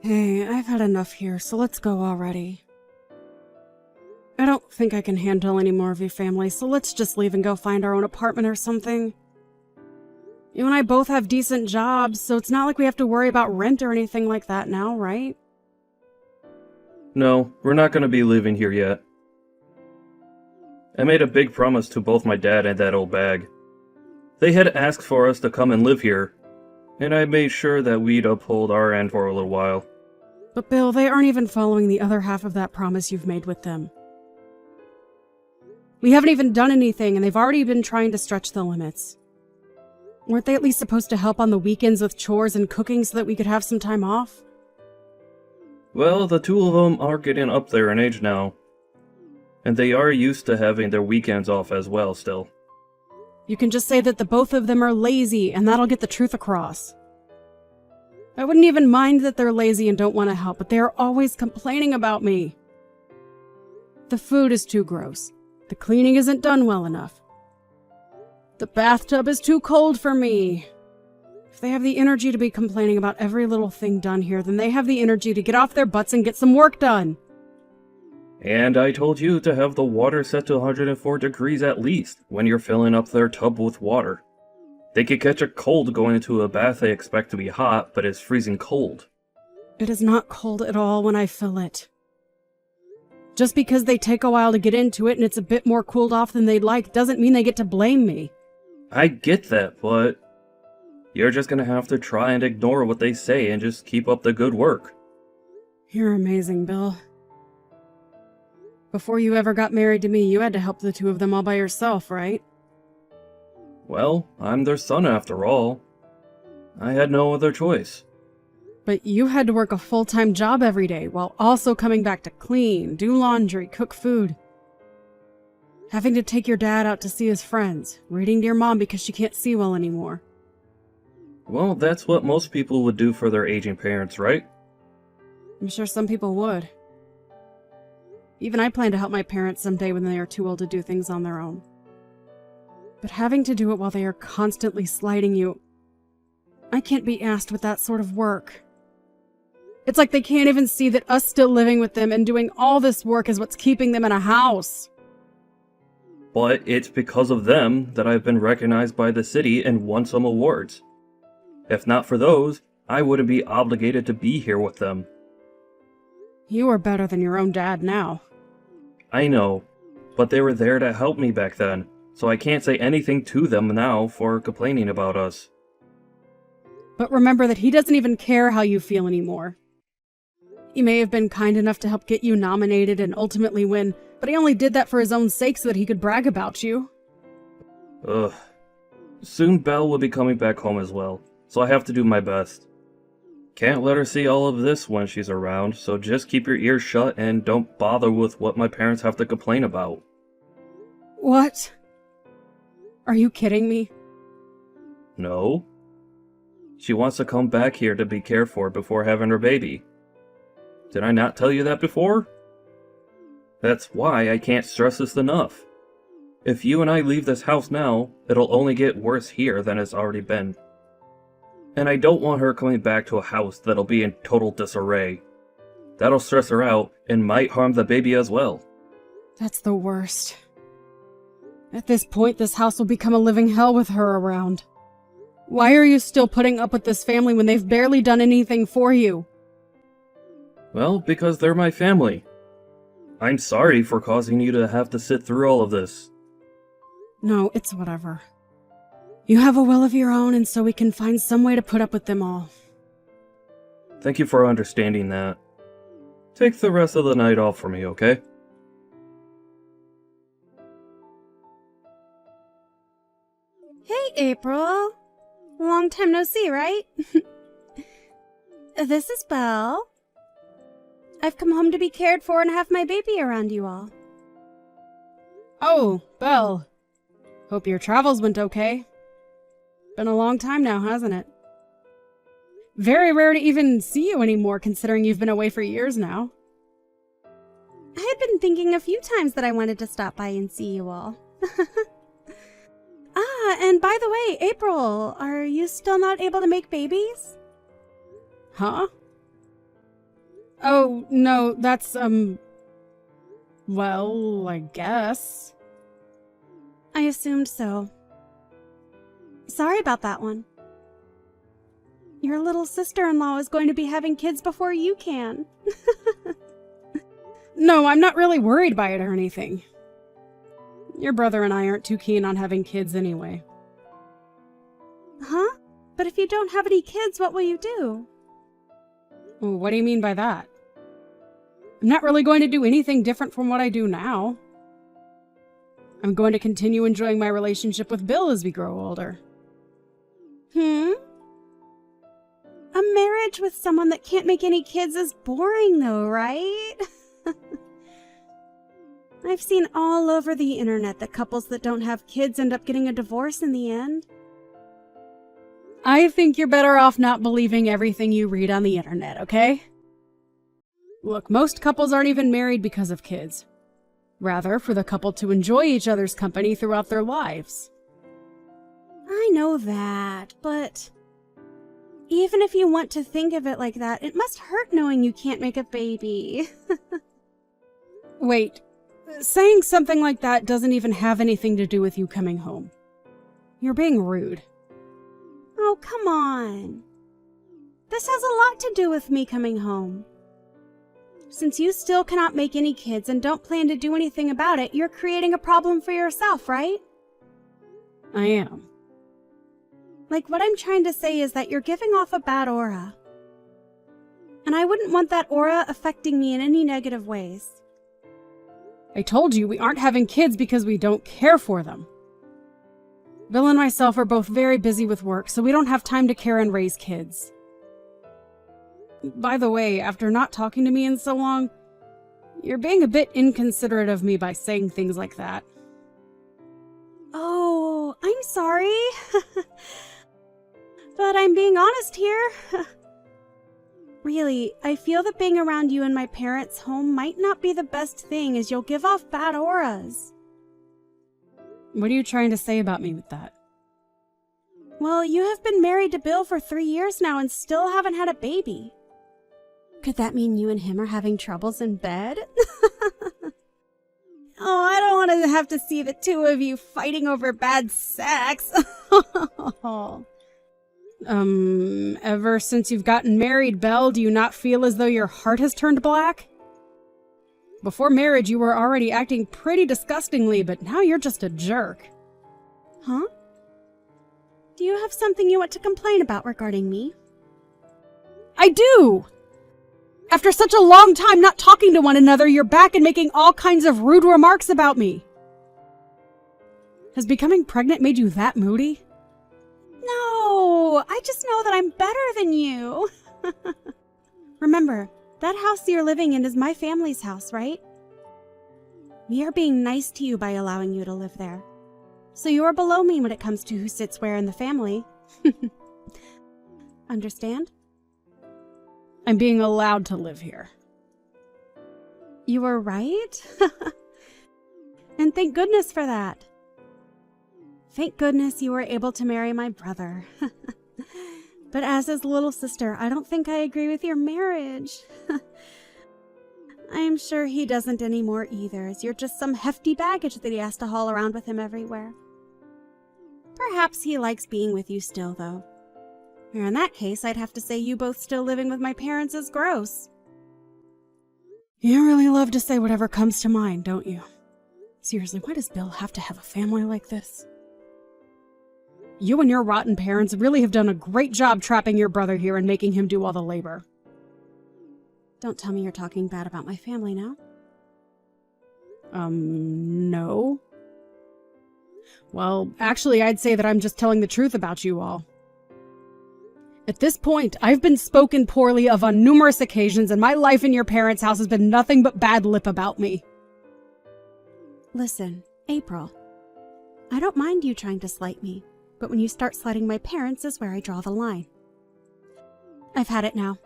Hey, I've had enough here, so let's go already. I don't think I can handle any more of your family, so let's just leave and go find our own apartment or something. You and I both have decent jobs, so it's not like we have to worry about rent or anything like that now, right? No, we're not gonna be living here yet. I made a big promise to both my dad and that old bag. They had asked for us to come and live here, and I made sure that we'd uphold our end for a little while. But Bill, they aren't even following the other half of that promise you've made with them. We haven't even done anything, and they've already been trying to stretch the limits. Weren't they at least supposed to help on the weekends with chores and cooking so that we could have some time off? Well, the two of them are getting up there in age now, and they are used to having their weekends off as well still. You can just say that the both of them are lazy, and that'll get the truth across. I wouldn't even mind that they're lazy and don't want to help, but they are always complaining about me. The food is too gross. The cleaning isn't done well enough. The bathtub is too cold for me. If they have the energy to be complaining about every little thing done here, then they have the energy to get off their butts and get some work done. And I told you to have the water set to 104 degrees at least when you're filling up their tub with water. They could catch a cold going into a bath they expect to be hot, but is freezing cold. It is not cold at all when I fill it. Just because they take a while to get into it and it's a bit more cooled off than they'd like doesn't mean they get to blame me. I get that, but you're just gonna have to try and ignore what they say and just keep up the good work. You're amazing, Bill. Before you ever got married to me, you had to help the two of them all by yourself, right? Well, I'm their son after all. I had no other choice. But you had to work a full-time job every day, while also coming back to clean, do laundry, cook food. Having to take your dad out to see his friends, reading to your mom because she can't see well anymore. Well, that's what most people would do for their aging parents, right? I'm sure some people would. Even I plan to help my parents someday when they are too old to do things on their own. But having to do it while they are constantly slighting you, I can't be asked with that sort of work. It's like they can't even see that us still living with them and doing all this work is what's keeping them in a house. But it's because of them that I've been recognized by the city and won some awards. If not for those, I wouldn't be obligated to be here with them. You are better than your own dad now. I know, but they were there to help me back then, so I can't say anything to them now for complaining about us. But remember that he doesn't even care how you feel anymore. He may have been kind enough to help get you nominated and ultimately win, but he only did that for his own sake so that he could brag about you. Ugh. Soon Belle will be coming back home as well, so I have to do my best. Can't let her see all of this when she's around, so just keep your ears shut and don't bother with what my parents have to complain about. What? Are you kidding me? No. She wants to come back here to be cared for before having her baby. Did I not tell you that before? That's why I can't stress this enough. If you and I leave this house now, it'll only get worse here than it's already been. And I don't want her coming back to a house that'll be in total disarray. That'll stress her out and might harm the baby as well. That's the worst. At this point, this house will become a living hell with her around. Why are you still putting up with this family when they've barely done anything for you? Well, because they're my family. I'm sorry for causing you to have to sit through all of this. No, it's whatever. You have a will of your own, and so we can find some way to put up with them all. Thank you for understanding that. Take the rest of the night off for me, okay? Hey, April. Long time no see, right? This is Belle. I've come home to be cared for and have my baby around you all. Oh, Belle. Hope your travels went okay. Been a long time now, hasn't it? Very rare to even see you anymore, considering you've been away for years now. I had been thinking a few times that I wanted to stop by and see you all. And by the way, April, are you still not able to make babies? Huh? Oh, no, that's, well, I guess. I assumed so. Sorry about that one. Your little sister-in-law is going to be having kids before you can. No, I'm not really worried by it or anything. Your brother and I aren't too keen on having kids anyway. Huh? But if you don't have any kids, what will you do? What do you mean by that? I'm not really going to do anything different from what I do now. I'm going to continue enjoying my relationship with Bill as we grow older. A marriage with someone that can't make any kids is boring though, right? I've seen all over the internet that couples that don't have kids end up getting a divorce in the end. I think you're better off not believing everything you read on the internet, okay? Look, most couples aren't even married because of kids. Rather, for the couple to enjoy each other's company throughout their lives. I know that, but even if you want to think of it like that, it must hurt knowing you can't make a baby. Wait, saying something like that doesn't even have anything to do with you coming home. You're being rude. Oh, come on. This has a lot to do with me coming home. Since you still cannot make any kids and don't plan to do anything about it, you're creating a problem for yourself, right? I am. Like, what I'm trying to say is that you're giving off a bad aura. And I wouldn't want that aura affecting me in any negative ways. I told you we aren't having kids because we don't care for them. Bill and myself are both very busy with work, so we don't have time to care and raise kids. By the way, after not talking to me in so long, you're being a bit inconsiderate of me by saying things like that. Oh, I'm sorry. But I'm being honest here. Really, I feel that being around you in my parents' home might not be the best thing, as you'll give off bad auras. What are you trying to say about me with that? Well, you have been married to Bill for 3 years now and still haven't had a baby. Could that mean you and him are having troubles in bed? Oh, I don't want to have to see the two of you fighting over bad sex. Ever since you've gotten married, Belle, do you not feel as though your heart has turned black? Before marriage, you were already acting pretty disgustingly, but now you're just a jerk. Huh? Do you have something you want to complain about regarding me? I do! After such a long time not talking to one another, you're back and making all kinds of rude remarks about me. Has becoming pregnant made you that moody? No, I just know that I'm better than you. Remember, that house you're living in is my family's house, right? We are being nice to you by allowing you to live there. So you are below me when it comes to who sits where in the family. Understand? I'm being allowed to live here. You were right. And thank goodness for that. Thank goodness you were able to marry my brother. But as his little sister, I don't think I agree with your marriage. I am sure he doesn't anymore either, as you're just some hefty baggage that he has to haul around with him everywhere. Perhaps he likes being with you still, though. Or in that case, I'd have to say you both still living with my parents is gross. You really love to say whatever comes to mind, don't you? Seriously, why does Bill have to have a family like this? You and your rotten parents really have done a great job trapping your brother here and making him do all the labor. Don't tell me you're talking bad about my family now. No. Well, actually, I'd say that I'm just telling the truth about you all. At this point, I've been spoken poorly of on numerous occasions, and my life in your parents' house has been nothing but bad lip about me. Listen, April. I don't mind you trying to slight me, but when you start slighting my parents is where I draw the line. I've had it now.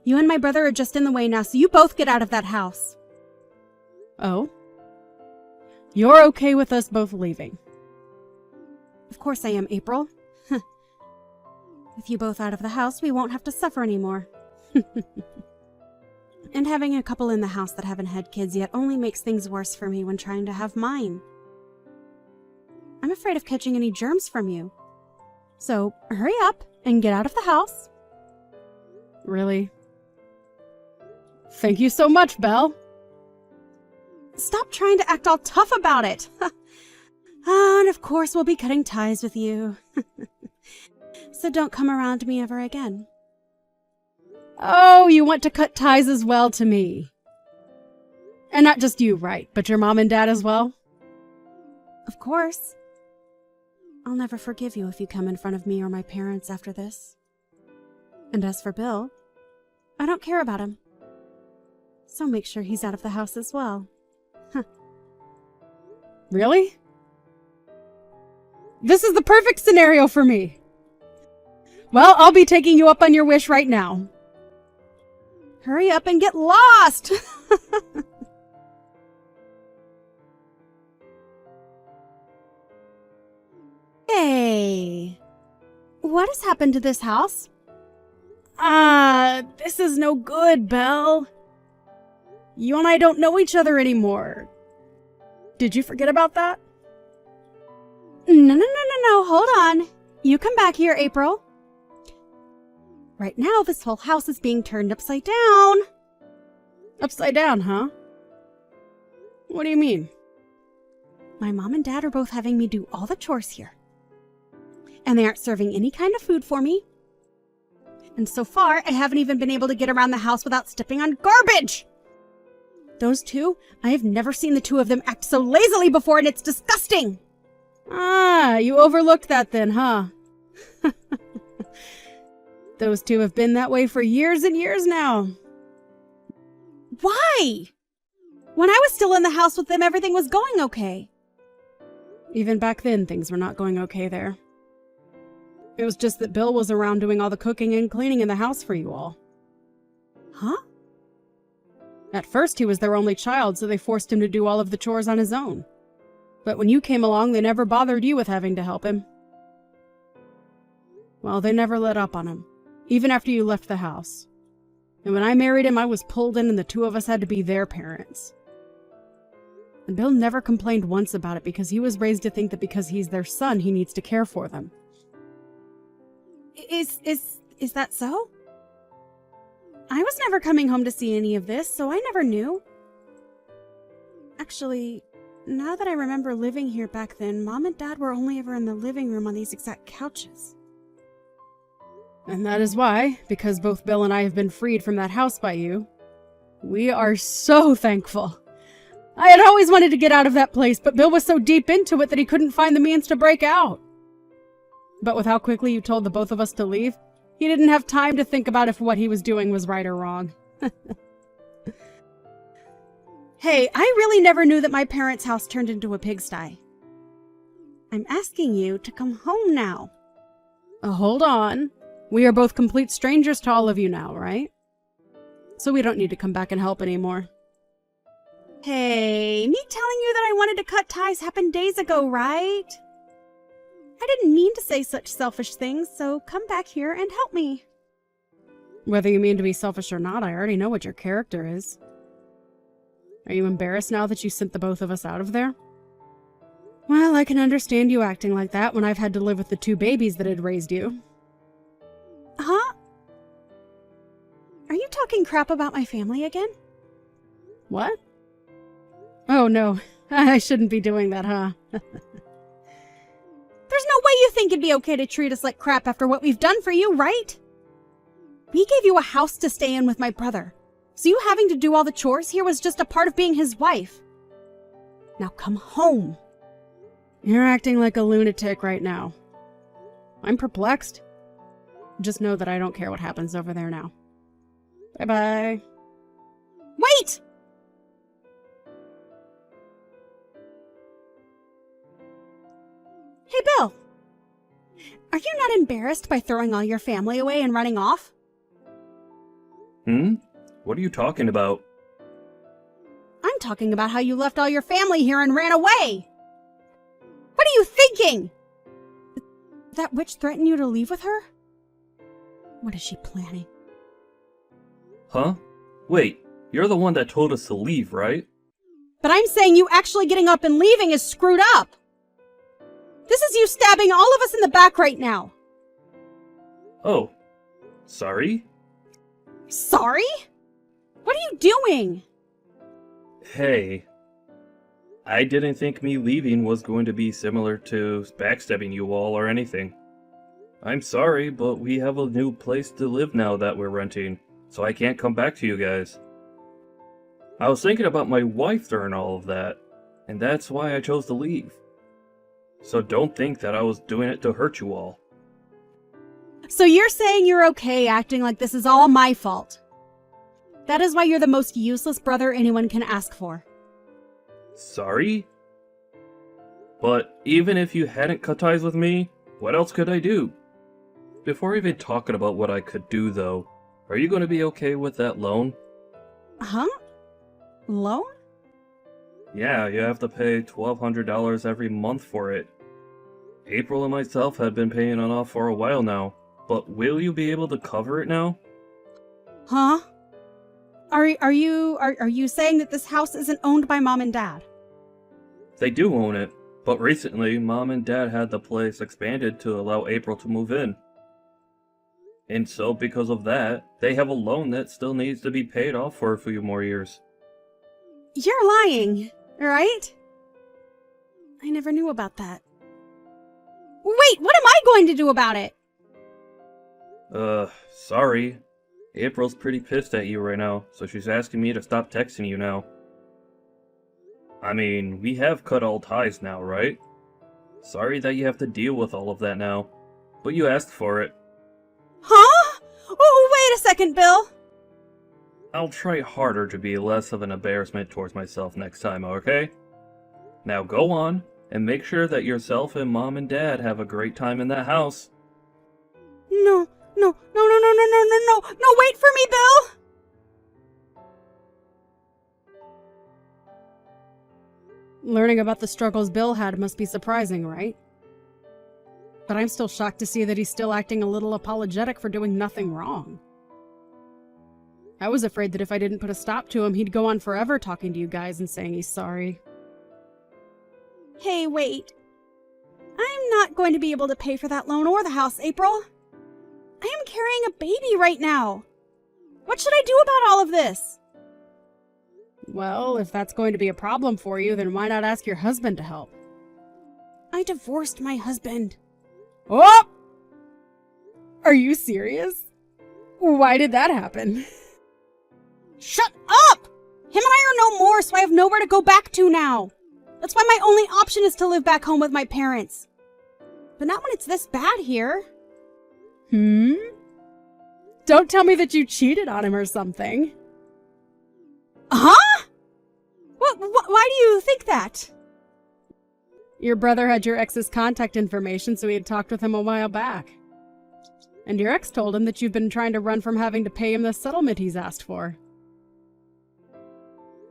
You and my brother are just in the way now, so you both get out of that house. Oh? You're okay with us both leaving? Of course I am, April. With you both out of the house, we won't have to suffer anymore. And having a couple in the house that haven't had kids yet only makes things worse for me when trying to have mine. I'm afraid of catching any germs from you. So, hurry up and get out of the house. Really? Thank you so much, Belle. Stop trying to act all tough about it. And of course we'll be cutting ties with you. So don't come around me ever again. Oh, you want to cut ties as well to me. And not just you, right, but your mom and dad as well? Of course. I'll never forgive you if you come in front of me or my parents after this. And as for Bill, I don't care about him. So make sure he's out of the house as well. Really? This is the perfect scenario for me. Well, I'll be taking you up on your wish right now. Hurry up and get lost! Hey, what has happened to this house? This is no good, Belle. You and I don't know each other anymore. Did you forget about that? No, hold on. You come back here, April. Right now, this whole house is being turned upside down. Upside down, huh? What do you mean? My mom and dad are both having me do all the chores here. And they aren't serving any kind of food for me. And so far, I haven't even been able to get around the house without stepping on garbage. Those two, I have never seen the two of them act so lazily before, and it's disgusting. You overlooked that then, huh? Those two have been that way for years and years now. Why? When I was still in the house with them, everything was going okay. Even back then, things were not going okay there. It was just that Bill was around doing all the cooking and cleaning in the house for you all. Huh? At first, he was their only child, so they forced him to do all of the chores on his own. But when you came along, they never bothered you with having to help him. Well, they never let up on him, even after you left the house. And when I married him, I was pulled in and the two of us had to be their parents. And Bill never complained once about it because he was raised to think that because he's their son, he needs to care for them. Is that so? I was never coming home to see any of this, so I never knew. Actually, now that I remember living here back then, Mom and Dad were only ever in the living room on these exact couches. And that is why, because both Bill and I have been freed from that house by you, we are so thankful. I had always wanted to get out of that place, but Bill was so deep into it that he couldn't find the means to break out. But with how quickly you told the both of us to leave, he didn't have time to think about if what he was doing was right or wrong. Hey, I really never knew that my parents' house turned into a pigsty. I'm asking you to come home now. Hold on. We are both complete strangers to all of you now, right? So we don't need to come back and help anymore. Hey, me telling you that I wanted to cut ties happened days ago, right? I didn't mean to say such selfish things, so come back here and help me. Whether you mean to be selfish or not, I already know what your character is. Are you embarrassed now that you sent the both of us out of there? Well, I can understand you acting like that when I've had to live with the two babies that had raised you. Huh? Are you talking crap about my family again? What? Oh no, I shouldn't be doing that, huh? There's no way you think it'd be okay to treat us like crap after what we've done for you, right? We gave you a house to stay in with my brother, so you having to do all the chores here was just a part of being his wife. Now come home. You're acting like a lunatic right now. I'm perplexed. Just know that I don't care what happens over there now. Bye-bye. Wait! Hey, Bill. Are you not embarrassed by throwing all your family away and running off? What are you talking about? I'm talking about how you left all your family here and ran away. What are you thinking? Did that witch threaten you to leave with her? What is she planning? Huh? Wait, You're the one that told us to leave, right? But I'm saying you actually getting up and leaving is screwed up. This is you stabbing all of us in the back right now. Oh, sorry? Sorry? What are you doing? Hey, I didn't think me leaving was going to be similar to backstabbing you all or anything. I'm sorry, but we have a new place to live now that we're renting, so I can't come back to you guys. I was thinking about my wife during all of that, and that's why I chose to leave. So don't think that I was doing it to hurt you all. So you're saying you're okay acting like this is all my fault? That is why you're the most useless brother anyone can ask for. Sorry? But even if you hadn't cut ties with me, what else could I do? Before even talking about what I could do, though, are you going to be okay with that loan? Huh? Loan? Yeah, you have to pay $1,200 every month for it. April and myself have been paying it off for a while now, but will you be able to cover it now? Huh? Are you saying that this house isn't owned by Mom and Dad? They do own it, but recently Mom and Dad had the place expanded to allow April to move in. And so because of that, they have a loan that still needs to be paid off for a few more years. You're lying, right? I never knew about that. Wait, what am I going to do about it? Sorry. April's pretty pissed at you right now, so she's asking me to stop texting you now. I mean, we have cut all ties now, right? Sorry that you have to deal with all of that now, but you asked for it. Huh? Oh, wait a second, Bill. I'll try harder to be less of an embarrassment towards myself next time, okay? Now go on, and make sure that yourself and Mom and Dad have a great time in that house. No, wait for me, Bill! Learning about the struggles Bill had must be surprising, right? But I'm still shocked to see that he's still acting a little apologetic for doing nothing wrong. I was afraid that if I didn't put a stop to him, he'd go on forever talking to you guys and saying he's sorry. Hey, wait. I'm not going to be able to pay for that loan or the house, April. I am carrying a baby right now. What should I do about all of this? Well, if that's going to be a problem for you, then why not ask your husband to help? I divorced my husband. Oh! Are you serious? Why did that happen? Shut up! Him and I are no more, so I have nowhere to go back to now. That's why my only option is to live back home with my parents. But not when it's this bad here. Don't tell me that you cheated on him or something. Huh? Why do you think that? Your brother had your ex's contact information, so he had talked with him a while back. And your ex told him that you've been trying to run from having to pay him the settlement he's asked for.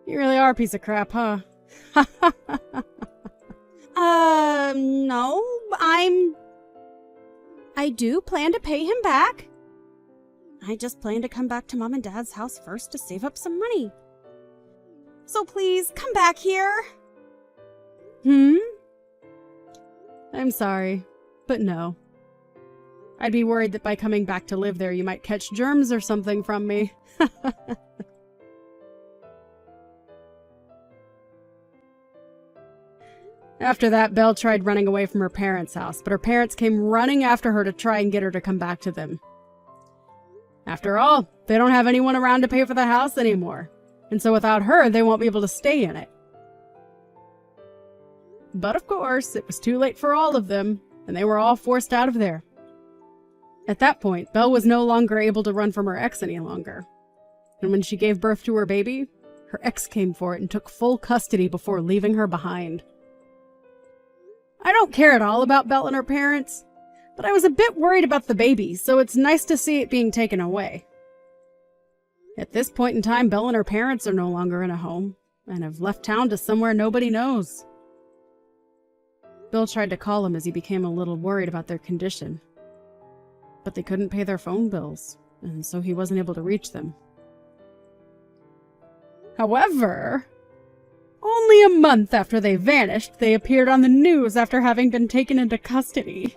You really are a piece of crap, huh? No, I do plan to pay him back. I just plan to come back to Mom and Dad's house first to save up some money. So please, come back here. I'm sorry, but no. I'd be worried that by coming back to live there, you might catch germs or something from me. After that, Belle tried running away from her parents' house, but her parents came running after her to try and get her to come back to them. After all, they don't have anyone around to pay for the house anymore, and so without her, they won't be able to stay in it. But of course, it was too late for all of them, and they were all forced out of there. At that point, Belle was no longer able to run from her ex any longer. And when she gave birth to her baby, her ex came for it and took full custody before leaving her behind. I don't care at all about Belle and her parents, but I was a bit worried about the baby, so it's nice to see it being taken away. At this point in time, Belle and her parents are no longer in a home, and have left town to somewhere nobody knows. Bill tried to call him as he became a little worried about their condition. But they couldn't pay their phone bills, and so he wasn't able to reach them. However, only a month after they vanished, they appeared on the news after having been taken into custody.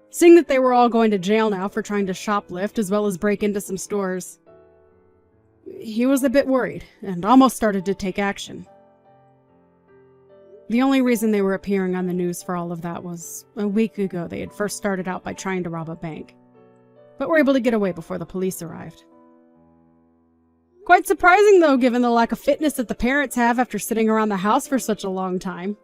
Seeing that they were all going to jail now for trying to shoplift as well as break into some stores, he was a bit worried and almost started to take action. The only reason they were appearing on the news for all of that was a week ago they had first started out by trying to rob a bank, but were able to get away before the police arrived. Quite surprising though, given the lack of fitness that the parents have after sitting around the house for such a long time.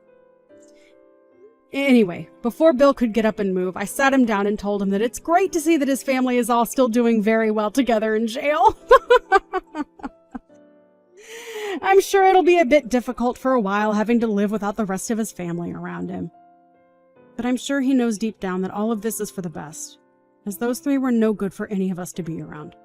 Anyway, before Bill could get up and move, I sat him down and told him that it's great to see that his family is all still doing very well together in jail. I'm sure it'll be a bit difficult for a while having to live without the rest of his family around him. But I'm sure he knows deep down that all of this is for the best, as those three were no good for any of us to be around.